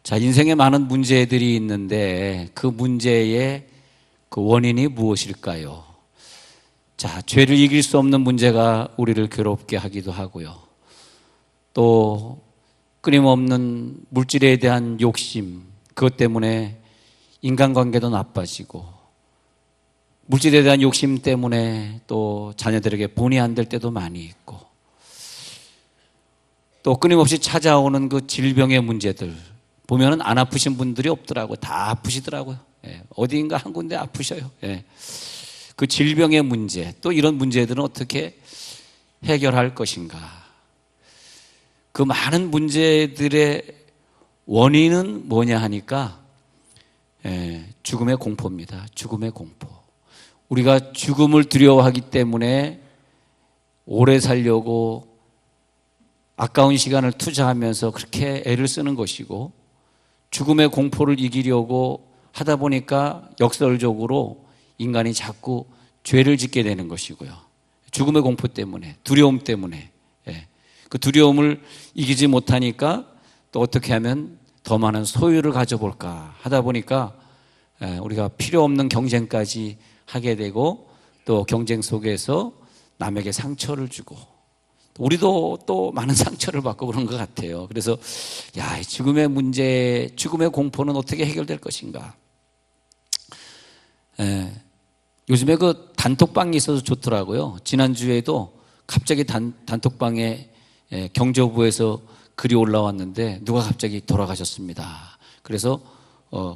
자, 인생에 많은 문제들이 있는데 그 문제의 그 원인이 무엇일까요? 자, 죄를 이길 수 없는 문제가 우리를 괴롭게 하기도 하고요. 또 끊임없는 물질에 대한 욕심, 그것 때문에 인간관계도 나빠지고, 물질에 대한 욕심 때문에 또 자녀들에게 본의 안 될 때도 많이 있고, 또 끊임없이 찾아오는 그 질병의 문제들 보면은 안 아프신 분들이 없더라고요. 다 아프시더라고요. 어디인가 한 군데 아프셔요. 그 질병의 문제, 또 이런 문제들은 어떻게 해결할 것인가? 그 많은 문제들의 원인은 뭐냐 하니까 죽음의 공포입니다. 죽음의 공포. 우리가 죽음을 두려워하기 때문에 오래 살려고 아까운 시간을 투자하면서 그렇게 애를 쓰는 것이고, 죽음의 공포를 이기려고 하다 보니까 역설적으로 인간이 자꾸 죄를 짓게 되는 것이고요. 죽음의 공포 때문에, 두려움 때문에, 그 두려움을 이기지 못하니까 또 어떻게 하면 더 많은 소유를 가져볼까 하다 보니까 우리가 필요 없는 경쟁까지 하게 되고, 또 경쟁 속에서 남에게 상처를 주고, 우리도 또 많은 상처를 받고 그런 것 같아요. 그래서 야, 죽음의 문제, 죽음의 공포는 어떻게 해결될 것인가? 요즘에 그 단톡방이 있어서 좋더라고요. 지난주에도 갑자기 단톡방에 경제부에서 글이 올라왔는데 누가 갑자기 돌아가셨습니다. 그래서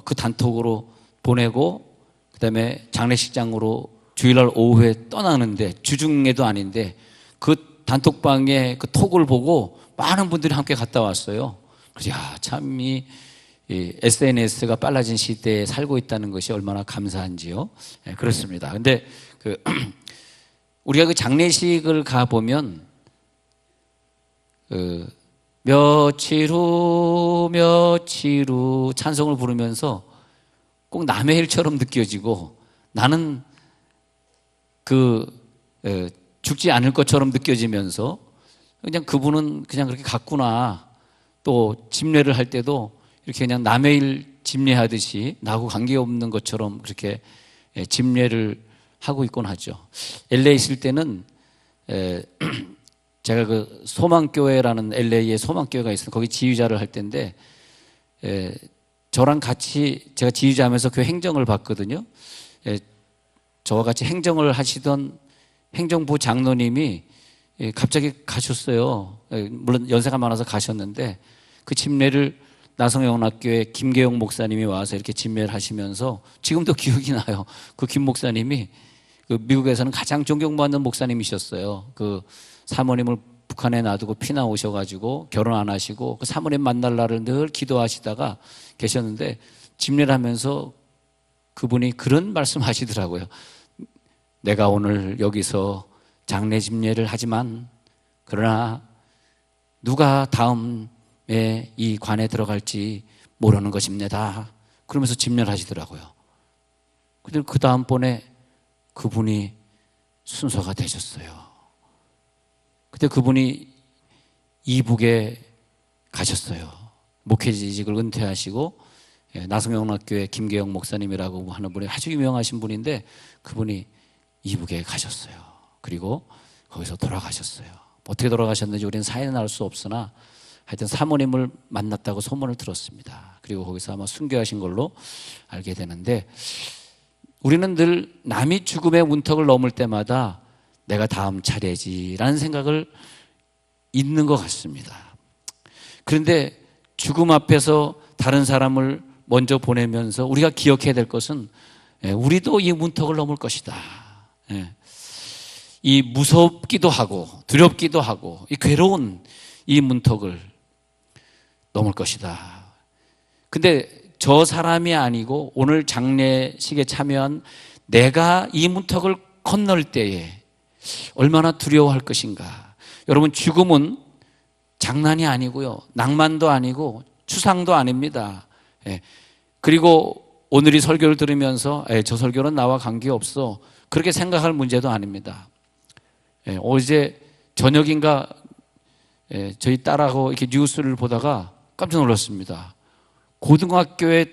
그 단톡으로 보내고, 그다음에 장례식장으로 주일날 오후에 떠나는데, 주중에도 아닌데 그 단톡방에 그 톡을 보고 많은 분들이 함께 갔다 왔어요. 그래서 야, 참 이 SNS가 빨라진 시대에 살고 있다는 것이 얼마나 감사한지요. 그렇습니다. 근데 우리가 그 장례식을 가 보면 며칠 후 찬송을 부르면서 꼭 남의 일처럼 느껴지고, 나는 죽지 않을 것처럼 느껴지면서 그냥 그분은 그냥 그렇게 갔구나. 또 집례를 할 때도 이렇게 그냥 남의 일 집례하듯이 나하고 관계없는 것처럼 그렇게 집례를 하고 있곤 하죠. LA 있을 때는 제가 그 소망교회라는 LA에 소망교회가 있어요. 거기 지휘자를 할 때인데 저랑 같이 제가 지휘자하면서 그 행정을 봤거든요. 저와 같이 행정을 하시던 행정부 장로님이 갑자기 가셨어요. 물론 연세가 많아서 가셨는데, 그 집례를 나성영학교회 김계용 목사님이 와서 이렇게 집례를 하시면서 지금도 기억이 나요. 그 김 목사님이 그 미국에서는 가장 존경받는 목사님이셨어요. 그 사모님을 북한에 놔두고 피나 오셔가지고 결혼 안 하시고 그 사모님 만날 날을 늘 기도하시다가 계셨는데, 집례를 하면서 그분이 그런 말씀 하시더라고요. 내가 오늘 여기서 장례 집례를 하지만, 그러나 누가 다음에 이 관에 들어갈지 모르는 것입니다. 그러면서 집례를 하시더라고요. 근데 그 다음번에 그분이 순서가 되셨어요. 그때 그분이 이북에 가셨어요. 목회직을 은퇴하시고, 나성영학교회 김계영 목사님이라고 하는 분이 아주 유명하신 분인데, 그분이 이북에 가셨어요. 그리고 거기서 돌아가셨어요. 어떻게 돌아가셨는지 우리는 사인은 알 수 없으나 하여튼 사모님을 만났다고 소문을 들었습니다. 그리고 거기서 아마 순교하신 걸로 알게 되는데, 우리는 늘 남이 죽음의 문턱을 넘을 때마다 내가 다음 차례지라는 생각을 있는 것 같습니다. 그런데 죽음 앞에서 다른 사람을 먼저 보내면서 우리가 기억해야 될 것은 우리도 이 문턱을 넘을 것이다. 이 무섭기도 하고 두렵기도 하고 이 괴로운 이 문턱을 넘을 것이다. 근데 저 사람이 아니고 오늘 장례식에 참여한 내가 이 문턱을 건널 때에 얼마나 두려워할 것인가. 여러분, 죽음은 장난이 아니고요. 낭만도 아니고 추상도 아닙니다. 예. 그리고 오늘 이 설교를 들으면서 저 설교는 나와 관계없어 그렇게 생각할 문제도 아닙니다. 예. 어제 저녁인가 저희 딸하고 이렇게 뉴스를 보다가 깜짝 놀랐습니다. 고등학교에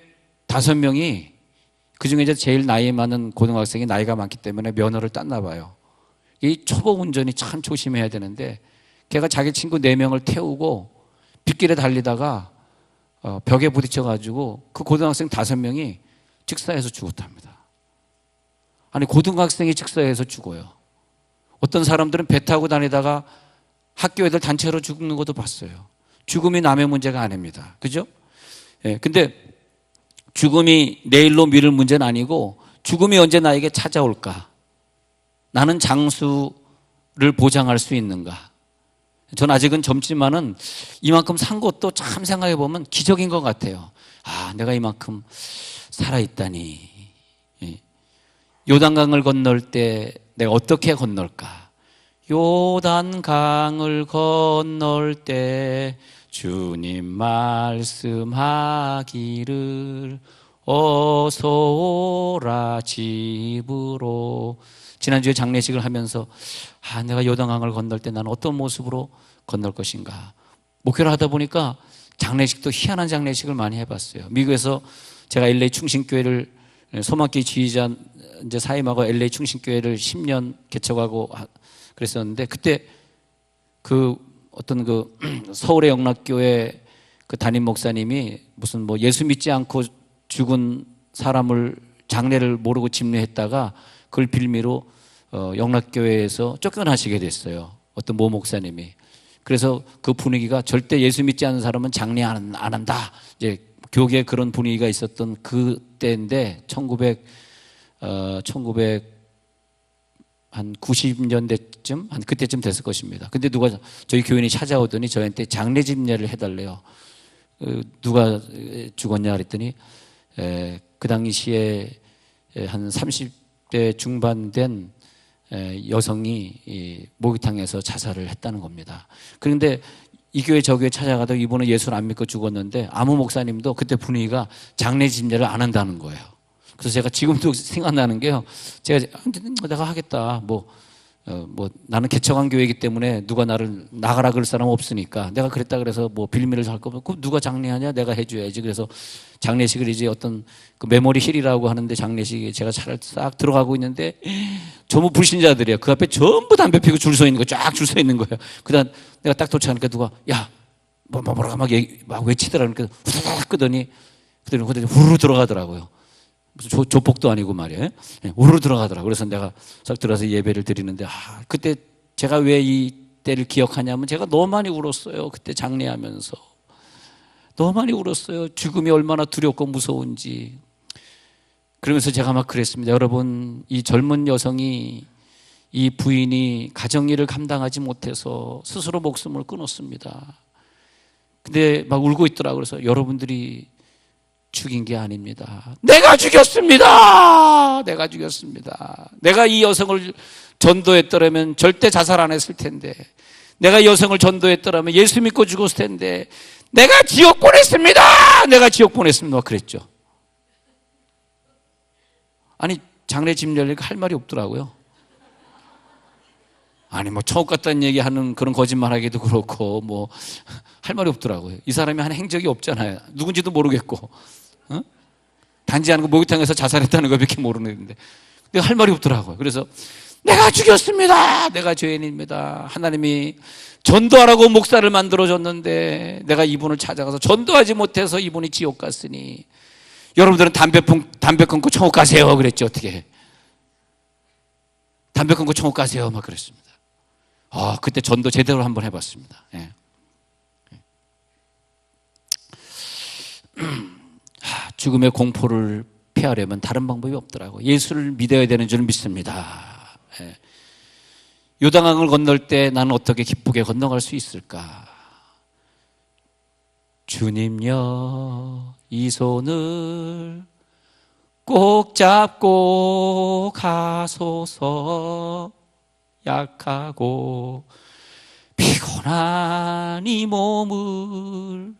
5명이, 그중에 이제 제일 나이 많은 고등학생이 나이가 많기 때문에 면허를 땄나 봐요. 이 초보 운전이 참 조심해야 되는데, 걔가 자기 친구 4명을 태우고 빗길에 달리다가 벽에 부딪혀가지고 그 고등학생 5명이 직사해서 죽었답니다. 아니, 고등학생이 직사해서 죽어요. 어떤 사람들은 배 타고 다니다가 학교 애들 단체로 죽는 것도 봤어요. 죽음이 남의 문제가 아닙니다. 그죠? 예, 근데 죽음이 내일로 미룰 문제는 아니고, 죽음이 언제 나에게 찾아올까? 나는 장수를 보장할 수 있는가? 전 아직은 젊지만은 이만큼 산 것도 참 생각해 보면 기적인 것 같아요. 아, 내가 이만큼 살아있다니. 예. 요단강을 건널 때 내가 어떻게 건널까? 요단강을 건널 때 주님 말씀하기를 어서 오라 집으로. 지난주에 장례식을 하면서 내가 요단강을 건널 때 나는 어떤 모습으로 건널 것인가. 목회를 하다 보니까 장례식도 희한한 장례식을 많이 해봤어요. 미국에서 제가 LA 충신교회를 소망기 지휘자 이제 사임하고 LA 충신교회를 10년 개척하고 그랬었는데, 그때 그 어떤 그 서울의 영락교회 그 담임 목사님이 무슨 뭐 예수 믿지 않고 죽은 사람을 장례를 모르고 집례했다가 그걸 빌미로 영락교회에서 쫓겨나시게 됐어요. 어떤 모 목사님이. 그래서 그 분위기가 절대 예수 믿지 않는 사람은 장례 안 한다. 이제 교계에 그런 분위기가 있었던 그때인데 1900 한 90년대쯤 한 그때쯤 됐을 것입니다. 근데 누가 저희 교인이 찾아오더니 저한테 장례 집례를 해달래요. 누가 죽었냐 그랬더니 그 당시에 한 30대 중반 된 여성이 목욕탕에서 자살을 했다는 겁니다. 그런데 이 교회 저 교회 찾아가도 이분은 예수를 안 믿고 죽었는데 아무 목사님도 그때 분위기가 장례 집례를 안 한다는 거예요. 그래서 제가 지금도 생각나는 게요. 제가 내가 하겠다. 뭐 나는 개척한 교회이기 때문에 누가 나를 나가라 그럴 사람 없으니까 내가 그랬다 그래서 뭐 빌미를 할 거면 그럼 누가 장례하냐? 내가 해줘야지. 그래서 장례식을 이제 어떤 그 메모리 힐이라고 하는데 장례식에 제가 차를 싹 들어가고 있는데 전부 불신자들이야. 그 앞에 전부 담배 피고 줄 서 있는 거 쫙 줄 서 있는 거예요. 그다음 내가 딱 도착하니까 누가 야 뭐라고 막 외치더라. 그러니까 후다닥 끄더니 후루루 들어가더라고요. 무슨 조폭도 아니고 말이에요. 우르르 들어가더라고요. 그래서 내가 싹 들어가서 예배를 드리는데 그때 제가 왜 이 때를 기억하냐면 제가 너무 많이 울었어요. 그때 장례하면서 너무 많이 울었어요. 죽음이 얼마나 두렵고 무서운지. 그러면서 제가 막 그랬습니다. 여러분, 이 젊은 여성이 이 부인이 가정일을 감당하지 못해서 스스로 목숨을 끊었습니다. 근데 막 울고 있더라고요. 그래서 여러분들이 죽인 게 아닙니다. 내가 죽였습니다. 내가 죽였습니다. 내가 이 여성을 전도했더라면 절대 자살 안 했을 텐데, 내가 이 여성을 전도했더라면 예수 믿고 죽었을 텐데, 내가 지옥 보냈습니다. 내가 지옥 보냈습니다. 그랬죠. 아니, 장례 집례니까 할 말이 없더라고요. 아니, 뭐 천국 같다는 얘기하는 그런 거짓말하기도 그렇고 뭐 할 말이 없더라고요. 이 사람이 한 행적이 없잖아요. 누군지도 모르겠고. 단지 하는 거 목욕탕에서 자살했다는 것밖에 모르는데 할 말이 없더라고요. 그래서 내가 죽였습니다. 내가 죄인입니다. 하나님이 전도하라고 목사를 만들어줬는데 내가 이분을 찾아가서 전도하지 못해서 이분이 지옥 갔으니 여러분들은 담배 끊고 천국 가세요. 그랬죠. 어떻게 담배 끊고 천국 가세요. 막 그랬습니다. 그때 전도 제대로 한번 해봤습니다. 예. 죽음의 공포를 피하려면 다른 방법이 없더라고요. 예수를 믿어야 되는 줄 믿습니다. 예. 요단강을 건널 때 나는 어떻게 기쁘게 건너갈 수 있을까? 주님여, 이 손을 꼭 잡고 가소서. 약하고 피곤한 이 몸을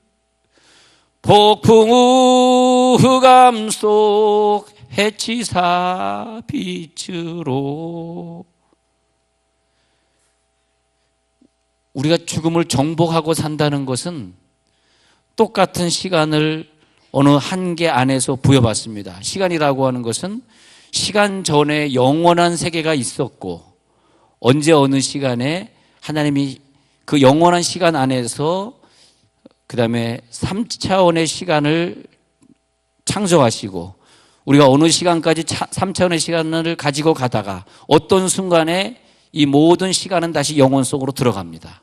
폭풍 흑암 속 해치사 빛으로. 우리가 죽음을 정복하고 산다는 것은 똑같은 시간을 어느 한계 안에서 부여받습니다. 시간이라고 하는 것은 시간 전에 영원한 세계가 있었고 언제 어느 시간에 하나님이 그 영원한 시간 안에서 그 다음에 3차원의 시간을 창조하시고 우리가 어느 시간까지 3차원의 시간을 가지고 가다가 어떤 순간에 이 모든 시간은 다시 영원 속으로 들어갑니다.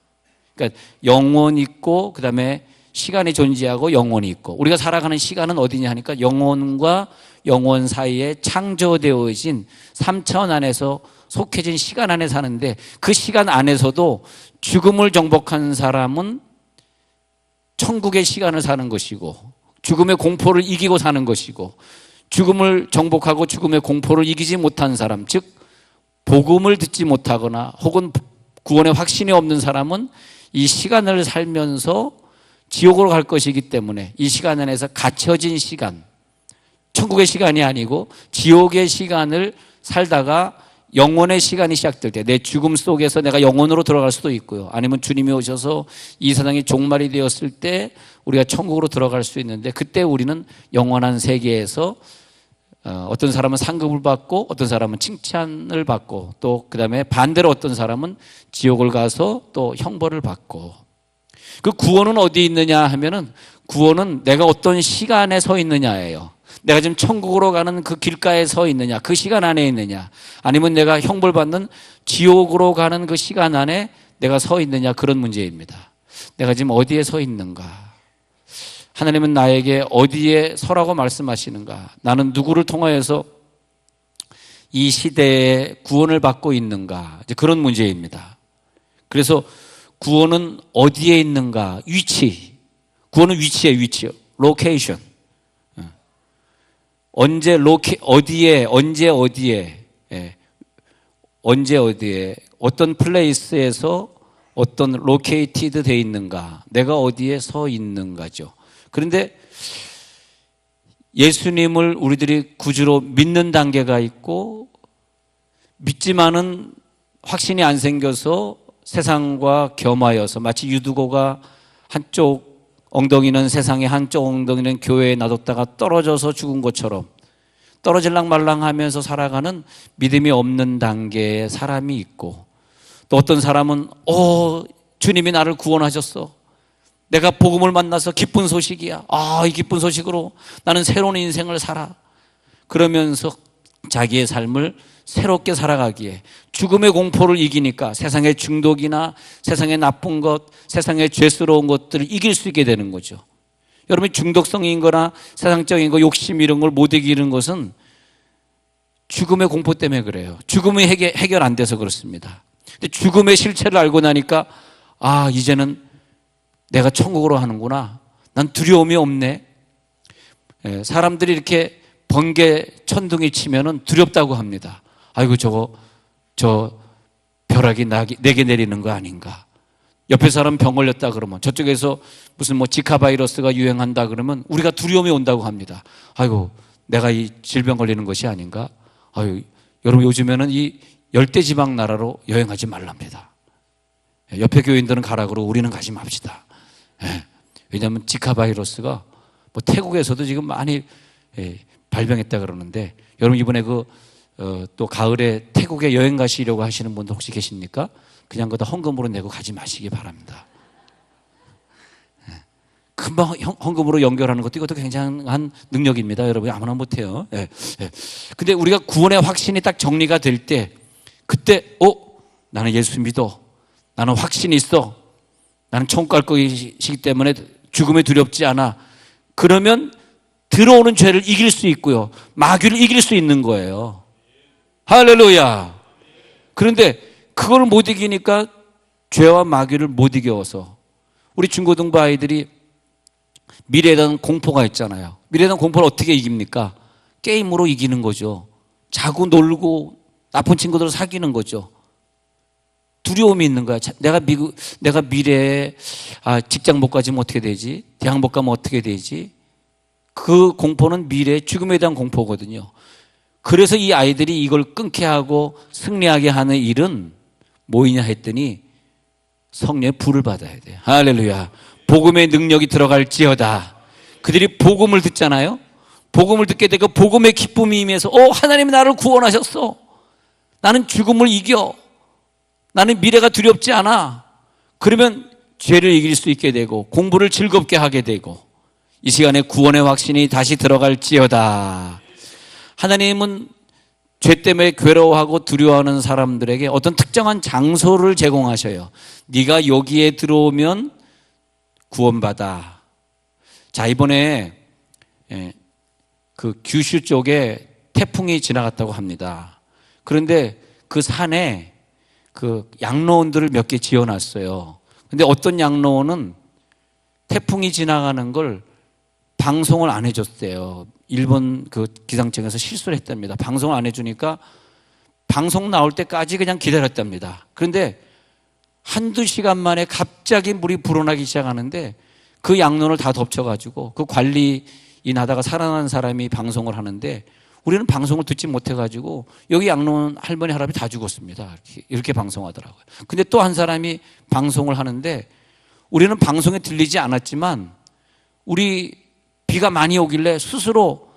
그러니까 영원 있고 그 다음에 시간이 존재하고 영원이 있고 우리가 살아가는 시간은 어디냐 하니까 영원과 영원 사이에 창조되어진 3차원 안에서 속해진 시간 안에 사는데 그 시간 안에서도 죽음을 정복한 사람은 천국의 시간을 사는 것이고 죽음의 공포를 이기고 사는 것이고 죽음을 정복하고 죽음의 공포를 이기지 못한 사람 즉 복음을 듣지 못하거나 혹은 구원의 확신이 없는 사람은 이 시간을 살면서 지옥으로 갈 것이기 때문에 이 시간 안에서 갇혀진 시간 천국의 시간이 아니고 지옥의 시간을 살다가 영원의 시간이 시작될 때 내 죽음 속에서 내가 영원으로 들어갈 수도 있고요. 아니면 주님이 오셔서 이 세상이 종말이 되었을 때 우리가 천국으로 들어갈 수 있는데 그때 우리는 영원한 세계에서 어떤 사람은 상급을 받고 어떤 사람은 칭찬을 받고 또 그 다음에 반대로 어떤 사람은 지옥을 가서 또 형벌을 받고 그 구원은 어디 있느냐 하면은 구원은 내가 어떤 시간에 서 있느냐예요. 내가 지금 천국으로 가는 그 길가에 서 있느냐 그 시간 안에 있느냐 아니면 내가 형벌받는 지옥으로 가는 그 시간 안에 내가 서 있느냐 그런 문제입니다. 내가 지금 어디에 서 있는가 하나님은 나에게 어디에 서라고 말씀하시는가 나는 누구를 통하여서 이 시대에 구원을 받고 있는가 이제 그런 문제입니다. 그래서 구원은 어디에 있는가 위치 구원은 위치요 로케이션 언제 어디에 어떤 플레이스에서 어떤 로케이티드 돼 있는가 내가 어디에 서 있는가죠. 그런데 예수님을 우리들이 구주로 믿는 단계가 있고 믿지만은 확신이 안 생겨서 세상과 겸하여서 마치 유두고가 한쪽 엉덩이는 세상에 한쪽 엉덩이는 교회에 놔뒀다가 떨어져서 죽은 것처럼 떨어질랑 말랑 하면서 살아가는 믿음이 없는 단계의 사람이 있고 또 어떤 사람은 주님이 나를 구원하셨어 내가 복음을 만나서 기쁜 소식이야 이 기쁜 소식으로 나는 새로운 인생을 살아 그러면서 자기의 삶을 새롭게 살아가기에 죽음의 공포를 이기니까 세상의 중독이나 세상의 나쁜 것, 세상의 죄스러운 것들을 이길 수 있게 되는 거죠. 여러분이 중독성인 거나 세상적인 거, 욕심 이런 걸 못 이기는 것은 죽음의 공포 때문에 그래요. 죽음이 해결 안 돼서 그렇습니다. 근데 죽음의 실체를 알고 나니까 이제는 내가 천국으로 하는구나. 난 두려움이 없네. 사람들이 이렇게 번개 천둥이 치면은 두렵다고 합니다. 아이고 저 벼락이 내게 내리는 거 아닌가. 옆에 사람 병 걸렸다 그러면 저쪽에서 무슨 지카 바이러스가 유행한다 그러면 우리가 두려움이 온다고 합니다. 아이고 내가 이 질병 걸리는 것이 아닌가. 아유 여러분 요즘에는 이 열대지방 나라로 여행하지 말랍니다. 옆에 교인들은 가라 그러고 우리는 가지 맙시다. 왜냐하면 지카 바이러스가 태국에서도 지금 많이 발병했다 그러는데 여러분 이번에 또 가을에 태국에 여행 가시려고 하시는 분들 혹시 계십니까? 그냥 그다 헌금으로 내고 가지 마시기 바랍니다. 금방 헌금으로 연결하는 것도 이것도 굉장한 능력입니다. 여러분 아무나 못해요. 근데 우리가 구원의 확신이 딱 정리가 될 때 그때 나는 예수 믿어. 나는 확신이 있어. 나는 천국 갈 것이기 때문에 죽음에 두렵지 않아. 그러면 들어오는 죄를 이길 수 있고요. 마귀를 이길 수 있는 거예요. 할렐루야. 그런데 그걸 못 이기니까 죄와 마귀를 못 이겨서 우리 중고등부 아이들이 미래에 대한 공포가 있잖아요. 미래에 대한 공포를 어떻게 이깁니까? 게임으로 이기는 거죠. 자고 놀고 나쁜 친구들을 사귀는 거죠. 두려움이 있는 거야. 내가 미래에 직장 못 가지면 어떻게 되지? 대학 못 가면 어떻게 되지? 그 공포는 미래의 죽음에 대한 공포거든요. 그래서 이 아이들이 이걸 끊게 하고 승리하게 하는 일은 뭐이냐 했더니 성령의 불을 받아야 돼요. 할렐루야. 복음의 능력이 들어갈지어다. 그들이 복음을 듣잖아요. 복음을 듣게 되고 복음의 기쁨이 임해서 하나님이 나를 구원하셨어. 나는 죽음을 이겨. 나는 미래가 두렵지 않아. 그러면 죄를 이길 수 있게 되고 공부를 즐겁게 하게 되고 이 시간에 구원의 확신이 다시 들어갈지어다. 하나님은 죄 때문에 괴로워하고 두려워하는 사람들에게 어떤 특정한 장소를 제공하셔요. 네가 여기에 들어오면 구원받아. 자, 이번에 그 규슈 쪽에 태풍이 지나갔다고 합니다. 그런데 그 산에 그 양로원들을 몇 개 지어놨어요. 근데 어떤 양로원은 태풍이 지나가는 걸 방송을 안 해줬대요. 일본 그 기상청에서 실수를 했답니다. 방송을 안 해주니까 방송 나올 때까지 그냥 기다렸답니다. 그런데 한두 시간 만에 갑자기 물이 불어나기 시작하는데 그 양로원을 다 덮쳐가지고 그 관리인 하다가 살아난 사람이 방송을 하는데 우리는 방송을 듣지 못해가지고 여기 양로원 할머니 할아버지 다 죽었습니다. 이렇게 방송하더라고요. 근데 또 한 사람이 방송을 하는데 우리는 방송에 들리지 않았지만 우리 비가 많이 오길래 스스로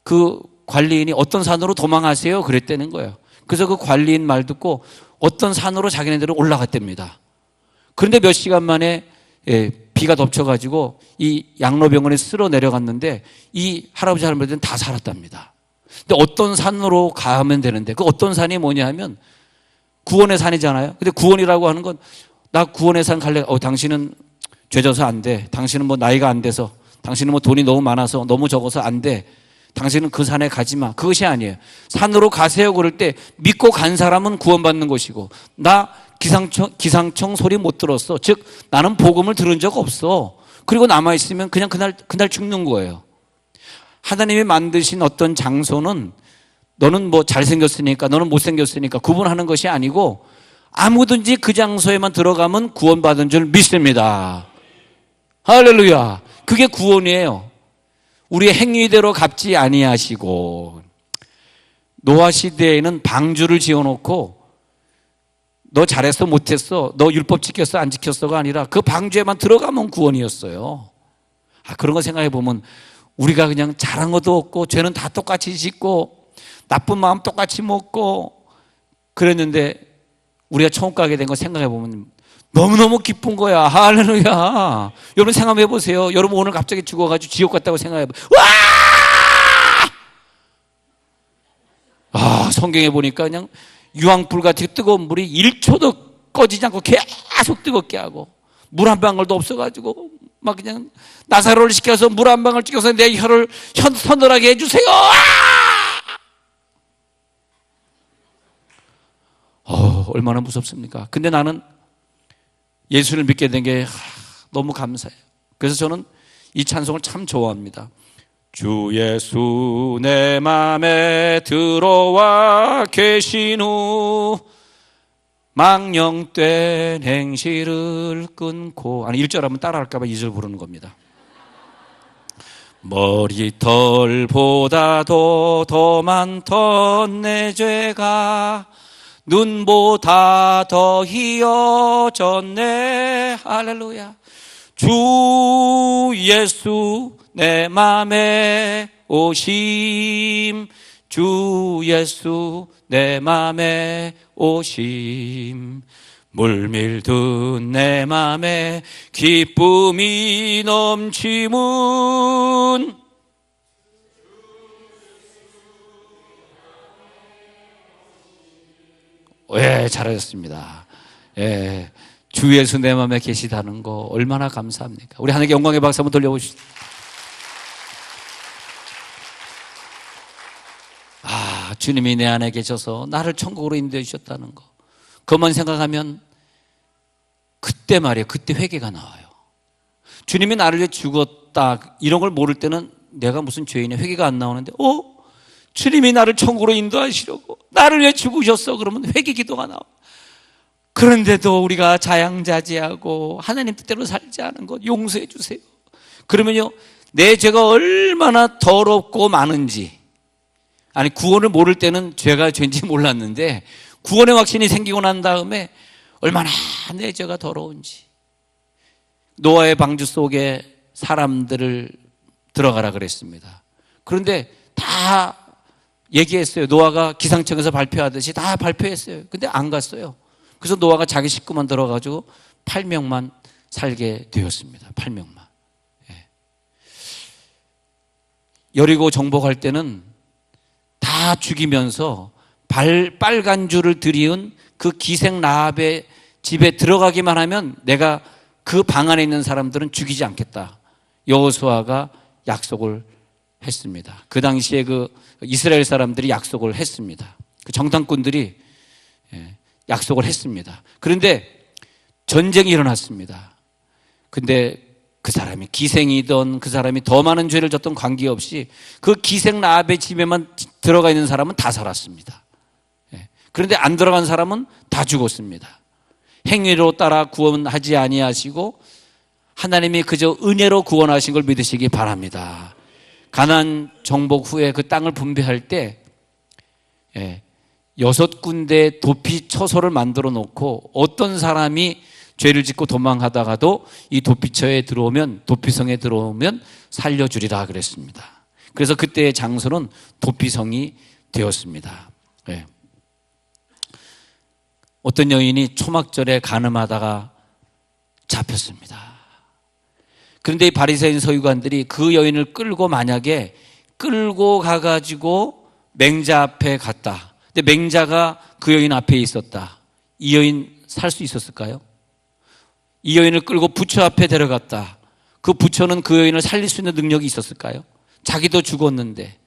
그 관리인이 어떤 산으로 도망하세요 그랬다는 거예요. 그래서 그 관리인 말 듣고 어떤 산으로 자기네들은 올라갔답니다. 그런데 몇 시간 만에 비가 덮쳐가지고 이 양로병원에 쓸어 내려갔는데 이 할아버지 할머니들은 다 살았답니다. 근데 어떤 산으로 가면 되는데 그 어떤 산이 뭐냐 하면 구원의 산이잖아요. 근데 구원이라고 하는 건 나 구원의 산 갈래. 당신은 죄져서 안 돼. 당신은 뭐 나이가 안 돼서, 당신은 뭐 돈이 너무 많아서 너무 적어서 안 돼. 당신은 그 산에 가지 마. 그것이 아니에요. 산으로 가세요 그럴 때 믿고 간 사람은 구원받는 것이고 나 기상청 소리 못 들었어. 즉 나는 복음을 들은 적 없어. 그리고 남아있으면 그냥 그날 죽는 거예요. 하나님이 만드신 어떤 장소는 너는 뭐 잘생겼으니까 너는 못생겼으니까 구분하는 것이 아니고 아무든지 그 장소에만 들어가면 구원받은 줄 믿습니다. 할렐루야. 그게 구원이에요. 우리의 행위대로 갚지 아니하시고 노아 시대에는 방주를 지어놓고 너 잘했어 못했어 너 율법 지켰어 안 지켰어가 아니라 그 방주에만 들어가면 구원이었어요. 그런 거 생각해 보면 우리가 그냥 잘한 것도 없고 죄는 다 똑같이 짓고 나쁜 마음 똑같이 먹고 그랬는데 우리가 천국 가게 된 거 생각해 보면 너무너무 기쁜 거야. 할렐루야. 여러분 생각해 보세요. 여러분 오늘 갑자기 죽어가지고 지옥 갔다고 생각해 보세요. 와! 성경에 보니까 그냥 유황불 같이 뜨거운 물이 1초도 꺼지지 않고 계속 뜨겁게 하고 물 한 방울도 없어가지고 막 그냥 나사로를 시켜서 물 한 방울 찍어서 내 혀를 서늘하게 해주세요. 얼마나 무섭습니까? 근데 나는 예수를 믿게 된 게 너무 감사해요. 그래서 저는 이 찬송을 참 좋아합니다. 주 예수 내 맘에 들어와 계신 후 망령된 행실을 끊고 1절 하면 따라할까 봐 2절 부르는 겁니다. 머리털보다도 더 많던 내 죄가 눈보다 더 희어졌네. 할렐루야. 주 예수 내 맘에 오심. 주 예수 내 맘에 오심. 물밀듯 내 맘에 기쁨이 넘치문. 잘하셨습니다. 주 예수 내 마음에 계시다는 거 얼마나 감사합니까? 우리 하나님께 영광의 박수 한번 돌려보시죠. 주님이 내 안에 계셔서 나를 천국으로 인도해 주셨다는 거 그것만 생각하면 그때 말이에요. 그때 회개가 나와요. 주님이 나를 위해 죽었다 이런 걸 모를 때는 내가 무슨 죄인이야 회개가 안 나오는데 주님이 나를 천국으로 인도하시려고 나를 위해 죽으셨어 그러면 회개 기도가 나와. 그런데도 우리가 자양자재하고 하나님 뜻대로 살지 않은 것 용서해 주세요. 그러면요, 내 죄가 얼마나 더럽고 많은지, 아니 구원을 모를 때는 죄가 죄인지 몰랐는데 구원의 확신이 생기고 난 다음에 얼마나 내 죄가 더러운지. 노아의 방주 속에 사람들을 들어가라 그랬습니다. 그런데 다 얘기했어요. 노아가 기상청에서 발표하듯이 다 발표했어요. 근데 안 갔어요. 그래서 노아가 자기 식구만 들어가지고 8명만 살게 되었습니다. 8명만. 예. 여리고 정복할 때는 다 죽이면서 빨간 줄을 들이운 그 기생 라합의 집에 들어가기만 하면 내가 그 방 안에 있는 사람들은 죽이지 않겠다. 여호수아가 약속을 했습니다. 그 당시에 그 이스라엘 사람들이 약속을 했습니다. 그 정탐꾼들이 약속을 했습니다. 그런데 전쟁이 일어났습니다. 근데 그 사람이 기생이든 그 사람이 더 많은 죄를 졌던 관계없이 그 기생 라합의 집에만 들어가 있는 사람은 다 살았습니다. 그런데 안 들어간 사람은 다 죽었습니다. 행위로 따라 구원하지 아니하시고 하나님이 그저 은혜로 구원하신 걸 믿으시기 바랍니다. 가나안 정복 후에 그 땅을 분배할 때 6군데 도피 처소를 만들어 놓고 어떤 사람이 죄를 짓고 도망하다가도 이 도피처에 들어오면, 도피성에 들어오면 살려주리라 그랬습니다. 그래서 그때의 장소는 도피성이 되었습니다. 어떤 여인이 초막절에 간음하다가 잡혔습니다. 그런데 이 바리새인 서기관들이 그 여인을 만약에 끌고 가가지고 맹자 앞에 갔다. 근데 맹자가 그 여인 앞에 있었다. 이 여인 살 수 있었을까요? 이 여인을 끌고 부처 앞에 데려갔다. 그 부처는 그 여인을 살릴 수 있는 능력이 있었을까요? 자기도 죽었는데.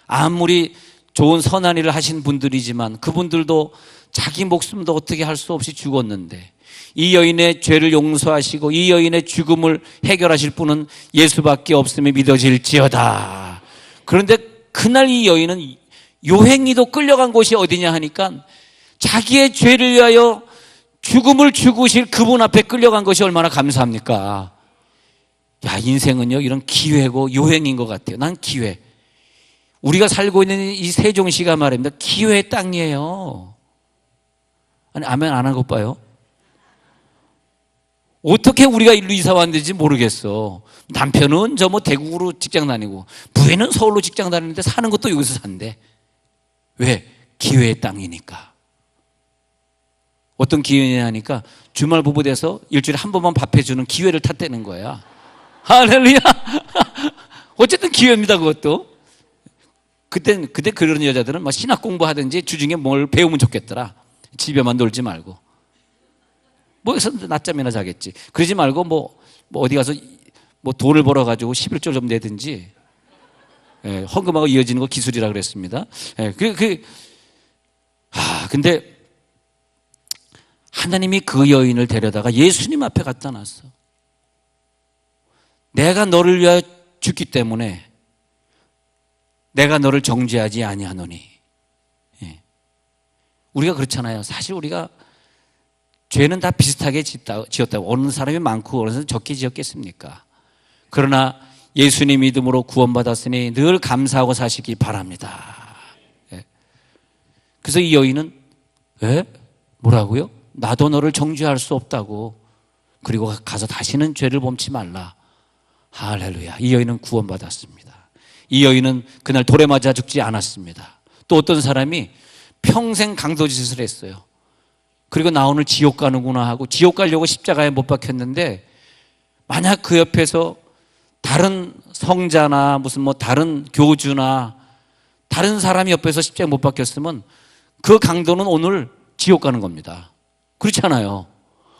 아무리 좋은 선한 일을 하신 분들이지만 그분들도 자기 목숨도 어떻게 할 수 없이 죽었는데, 이 여인의 죄를 용서하시고 이 여인의 죽음을 해결하실 분은 예수밖에 없음이 믿어질지어다. 그런데 그날 이 여인은 요행이도 끌려간 곳이 어디냐 하니까 자기의 죄를 위하여 죽음을 죽으실 그분 앞에 끌려간 것이 얼마나 감사합니까? 야, 인생은요 이런 기회고 요행인 것 같아요. 난 기회. 우리가 살고 있는 이 세종시가 말입니다, 기회의 땅이에요. 아니, 아멘 안 한 것 봐요. 어떻게 우리가 일로 이사 왔는지 모르겠어. 남편은 저 뭐 대구로 직장 다니고 부인은 서울로 직장 다니는데 사는 것도 여기서 산대. 왜? 기회의 땅이니까. 어떤 기회냐 하니까 주말 부부 돼서 일주일에 한 번만 밥 해주는 기회를 탔다는 거야. 할렐루야. 어쨌든 기회입니다, 그것도. 그때 그런 여자들은 막 신학 공부하든지 주중에 뭘 배우면 좋겠더라. 집에만 놀지 말고. 뭐 여기서 낮잠이나 자겠지. 그러지 말고 뭐 어디 가서 뭐 돈을 벌어가지고 11조 좀 내든지. 헌금하고 이어지는 거 기술이라 그랬습니다. 근데 하나님이 그 여인을 데려다가 예수님 앞에 갖다 놨어. 내가 너를 위하여 죽기 때문에 내가 너를 정죄하지 아니하노니. 우리가 그렇잖아요. 사실 우리가 죄는 다 비슷하게 지었다고. 어느 사람이 많고 어느 사람이 적게 지었겠습니까? 그러나 예수님 믿음으로 구원받았으니 늘 감사하고 사시기 바랍니다. 그래서 이 여인은 뭐라고요? 나도 너를 정죄할 수 없다고. 그리고 가서 다시는 죄를 범치 말라. 할렐루야. 이 여인은 구원받았습니다. 이 여인은 그날 돌에 맞아 죽지 않았습니다. 또 어떤 사람이 평생 강도짓을 했어요. 그리고 나 오늘 지옥 가는구나 하고 지옥 가려고 십자가에 못 박혔는데, 만약 그 옆에서 다른 성자나 무슨 뭐 다른 교주나 다른 사람이 옆에서 십자가에 못 박혔으면 그 강도는 오늘 지옥 가는 겁니다. 그렇잖아요.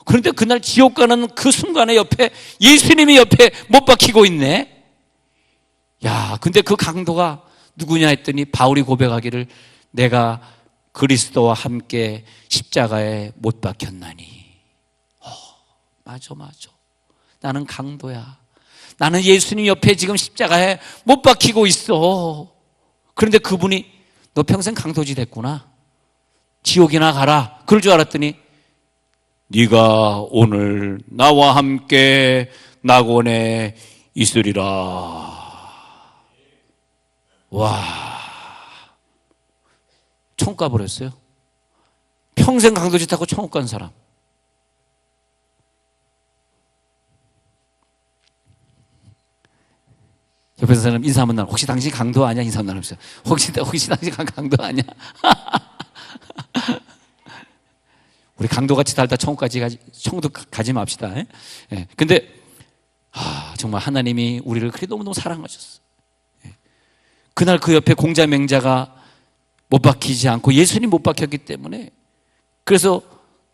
그런데 그날 지옥 가는 그 순간에 옆에 예수님이 옆에 못 박히고 있네. 야, 근데 그 강도가 누구냐 했더니 바울이 고백하기를 내가 그리스도와 함께 십자가에 못 박혔나니. 맞아. 나는 강도야. 나는 예수님 옆에 지금 십자가에 못 박히고 있어. 그런데 그분이 너 평생 강도짓 했구나. 지옥이나 가라. 그럴 줄 알았더니 네가 오늘 나와 함께 낙원에 있으리라. 와, 천국 가버렸어요. 평생 강도짓 하고 천국 간 사람. 옆에서 사람 인사하면 날 혹시 당신 강도 아니야? 인사하면 나면서 혹시 당신 강도 아니야? 우리 강도같이 살다 천국도 가지 맙시다. 예. 근데 정말 하나님이 우리를 그렇게 너무너무 사랑하셨어. 예. 그날 그 옆에 공자맹자가 못 박히지 않고 예수님 못 박혔기 때문에, 그래서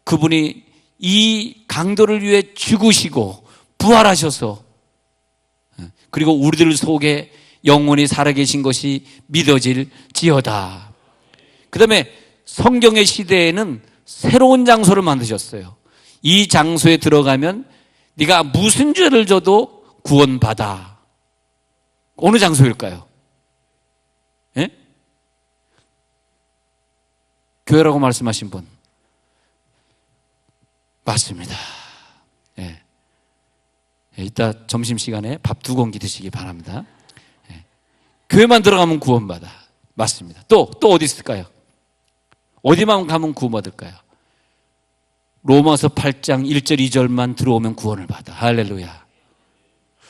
그분이 이 강도를 위해 죽으시고 부활하셔서, 그리고 우리들 속에 영원히 살아계신 것이 믿어질지어다. 그 다음에 성경의 시대에는 새로운 장소를 만드셨어요. 이 장소에 들어가면 네가 무슨 죄를 져도 구원받아. 어느 장소일까요? 예? 교회라고 말씀하신 분. 맞습니다. 예. 이따 점심시간에 밥 2공기 드시기 바랍니다. 예. 교회만 들어가면 구원받아. 맞습니다. 또 어디 있을까요? 어디만 가면 구원받을까요? 로마서 8장 1절 2절만 들어오면 구원을 받아. 할렐루야.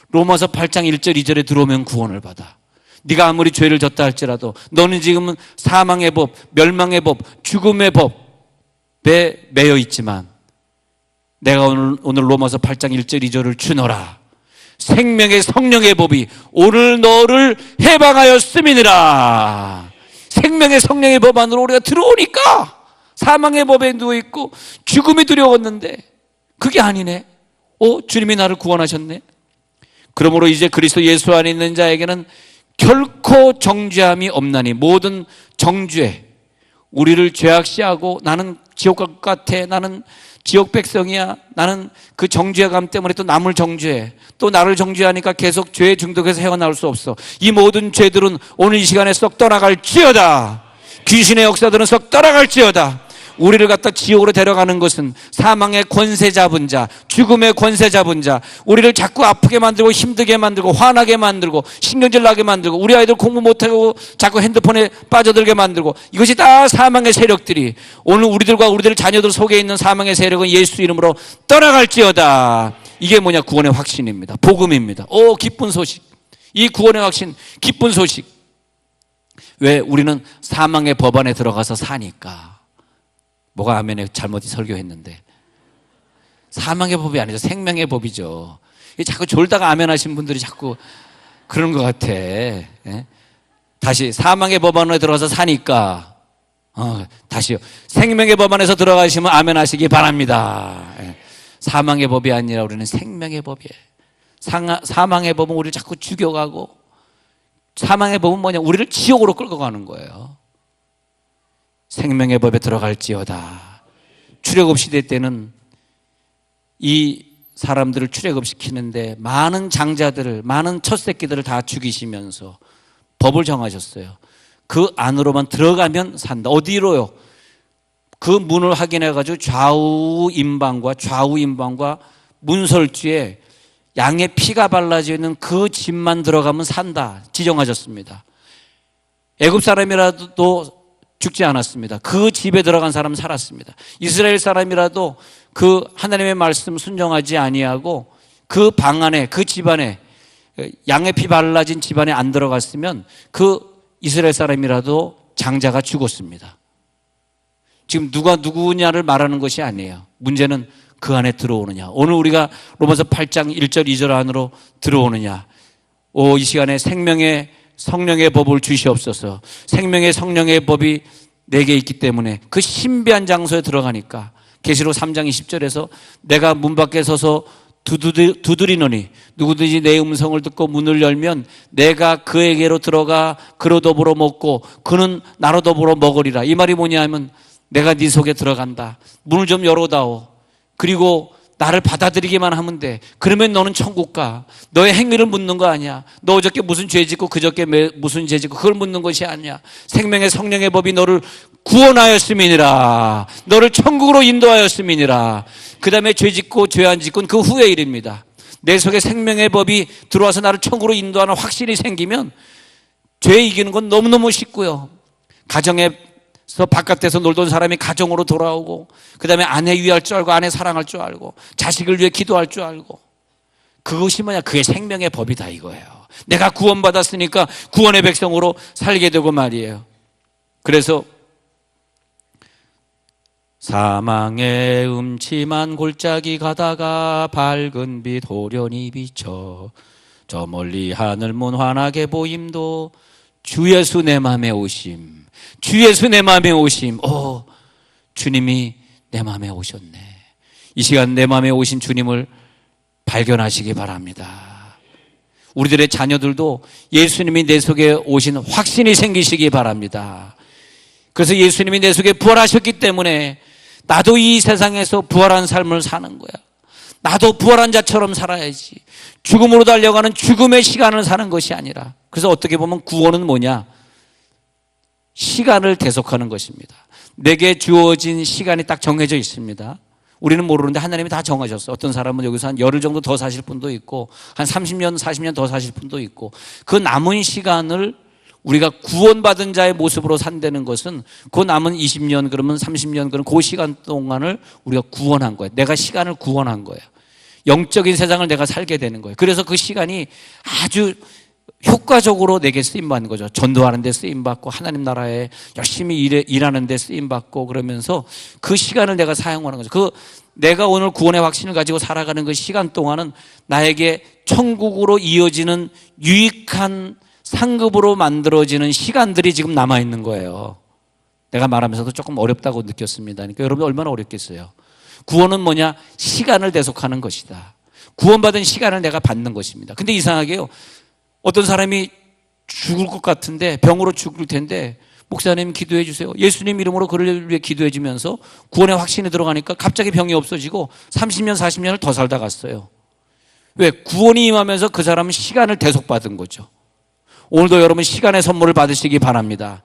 로마서 8장 1절 2절에 들어오면 구원을 받아. 네가 아무리 죄를 졌다 할지라도 너는 지금은 사망의 법, 멸망의 법, 죽음의 법에 매여 있지만 내가 오늘 로마서 8장 1절 2절을 주노라. 생명의 성령의 법이 오늘 너를 해방하였음이니라. 생명의 성령의 법 안으로 우리가 들어오니까 사망의 법에 누워있고 죽음이 두려웠는데 그게 아니네. 주님이 나를 구원하셨네. 그러므로 이제 그리스도 예수 안에 있는 자에게는 결코 정죄함이 없나니 모든 정죄, 우리를 죄악시하고 나는 지옥 갈 것 같아, 나는 지옥 백성이야, 나는 그 정죄감 때문에 또 남을 정죄해, 또 나를 정죄하니까 계속 죄에 중독해서 헤어나올 수 없어. 이 모든 죄들은 오늘 이 시간에 썩 떠나갈지어다. 귀신의 역사들은 썩 떠나갈지어다. 우리를 갖다 지옥으로 데려가는 것은 사망의 권세 잡은 자, 죽음의 권세 잡은 자, 우리를 자꾸 아프게 만들고 힘들게 만들고 화나게 만들고 신경질 나게 만들고 우리 아이들 공부 못하고 자꾸 핸드폰에 빠져들게 만들고, 이것이 다 사망의 세력들이 오늘 우리들과 우리들 자녀들 속에 있는 사망의 세력은 예수 이름으로 떠나갈지어다. 이게 뭐냐? 구원의 확신입니다. 복음입니다. 기쁜 소식. 이 구원의 확신, 기쁜 소식. 왜? 우리는 사망의 법 안에 들어가서 사니까. 뭐가 아멘에 잘못 설교했는데, 사망의 법이 아니죠. 생명의 법이죠. 자꾸 졸다가 아멘 하신 분들이 자꾸 그러는 것 같아. 예? 다시 사망의 법 안에 들어가서 사니까, 다시요. 생명의 법 안에서 들어가시면 아멘 하시기 바랍니다. 예. 사망의 법이 아니라 우리는 생명의 법이에요. 사망의 법은 우리를 자꾸 죽여가고, 사망의 법은 뭐냐? 우리를 지옥으로 끌고 가는 거예요. 생명의 법에 들어갈지어다. 출애굽 시대 때는 이 사람들을 출애굽시키는데 많은 장자들을, 많은 첫 새끼들을 다 죽이시면서 법을 정하셨어요. 그 안으로만 들어가면 산다. 어디로요? 그 문을 확인해가지고 좌우 임방과 문설주에 양의 피가 발라져 있는 그 집만 들어가면 산다 지정하셨습니다. 애굽 사람이라도 죽지 않았습니다. 그 집에 들어간 사람은 살았습니다. 이스라엘 사람이라도 그 하나님의 말씀 순종하지 아니하고 그 방 안에, 그 집안에, 양의 피 발라진 집안에 안 들어갔으면 그 이스라엘 사람이라도 장자가 죽었습니다. 지금 누가 누구냐를 말하는 것이 아니에요. 문제는 그 안에 들어오느냐. 오늘 우리가 로마서 8장 1절 2절 안으로 들어오느냐. 이 시간에 생명의 성령의 법을 주시옵소서. 생명의 성령의 법이 내게 있기 때문에 그 신비한 장소에 들어가니까 계시록 3장 20절에서 내가 문 밖에 서서 두드리노니 누구든지 내 음성을 듣고 문을 열면 내가 그에게로 들어가 그로 더불어 먹고 그는 나로 더불어 먹으리라. 이 말이 뭐냐 하면 내가 네 속에 들어간다. 문을 좀 열어다오. 그리고 나를 받아들이기만 하면 돼. 그러면 너는 천국 가. 너의 행위를 묻는 거 아니야. 너 어저께 무슨 죄 짓고 그저께 무슨 죄 짓고 그걸 묻는 것이 아니야. 생명의 성령의 법이 너를 구원하였음이니라. 너를 천국으로 인도하였음이니라. 그 다음에 죄 짓고 죄 안 짓고는 그 후의 일입니다. 내 속에 생명의 법이 들어와서 나를 천국으로 인도하는 확신이 생기면 죄 이기는 건 너무너무 쉽고요. 가정에서 바깥에서 놀던 사람이 가정으로 돌아오고, 그 다음에 아내 위할 줄 알고 아내 사랑할 줄 알고 자식을 위해 기도할 줄 알고, 그것이 뭐냐? 그게 생명의 법이다 이거예요. 내가 구원받았으니까 구원의 백성으로 살게 되고 말이에요. 그래서 사망의 음침한 골짜기 가다가 밝은 빛 호련히 비쳐 저 멀리 하늘문 환하게 보임도 주 예수 내 맘에 오심. 주 예수 내 맘에 오심. 주님이 내 맘에 오셨네. 이 시간 내 맘에 오신 주님을 발견하시기 바랍니다. 우리들의 자녀들도 예수님이 내 속에 오신 확신이 생기시기 바랍니다. 그래서 예수님이 내 속에 부활하셨기 때문에 나도 이 세상에서 부활한 삶을 사는 거야. 나도 부활한 자처럼 살아야지. 죽음으로 달려가는 죽음의 시간을 사는 것이 아니라, 그래서 어떻게 보면 구원은 뭐냐? 시간을 대속하는 것입니다. 내게 주어진 시간이 딱 정해져 있습니다. 우리는 모르는데 하나님이 다 정하셨어. 어떤 사람은 여기서 한 열흘 정도 더 사실 분도 있고, 한 30년, 40년 더 사실 분도 있고, 그 남은 시간을 우리가 구원받은 자의 모습으로 산다는 것은 그 남은 20년 그러면 30년 그러면 그 시간 동안을 우리가 구원한 거예요. 내가 시간을 구원한 거예요. 영적인 세상을 내가 살게 되는 거예요. 그래서 그 시간이 아주 효과적으로 내게 쓰임받는 거죠. 전도하는 데 쓰임받고 하나님 나라에 열심히 일하는 데 쓰임받고, 그러면서 그 시간을 내가 사용하는 거죠. 내가 오늘 구원의 확신을 가지고 살아가는 그 시간 동안은 나에게 천국으로 이어지는 유익한 상급으로 만들어지는 시간들이 지금 남아있는 거예요. 내가 말하면서도 조금 어렵다고 느꼈습니다. 그러니까 여러분 얼마나 어렵겠어요. 구원은 뭐냐? 시간을 대속하는 것이다. 구원받은 시간을 내가 받는 것입니다. 근데 이상하게요, 어떤 사람이 죽을 것 같은데, 병으로 죽을 텐데, 목사님 기도해 주세요. 예수님 이름으로 그를 위해 기도해 주면서 구원의 확신이 들어가니까 갑자기 병이 없어지고 30년 40년을 더 살다 갔어요. 왜? 구원이 임하면서 그 사람은 시간을 대속받은 거죠. 오늘도 여러분 시간의 선물을 받으시기 바랍니다.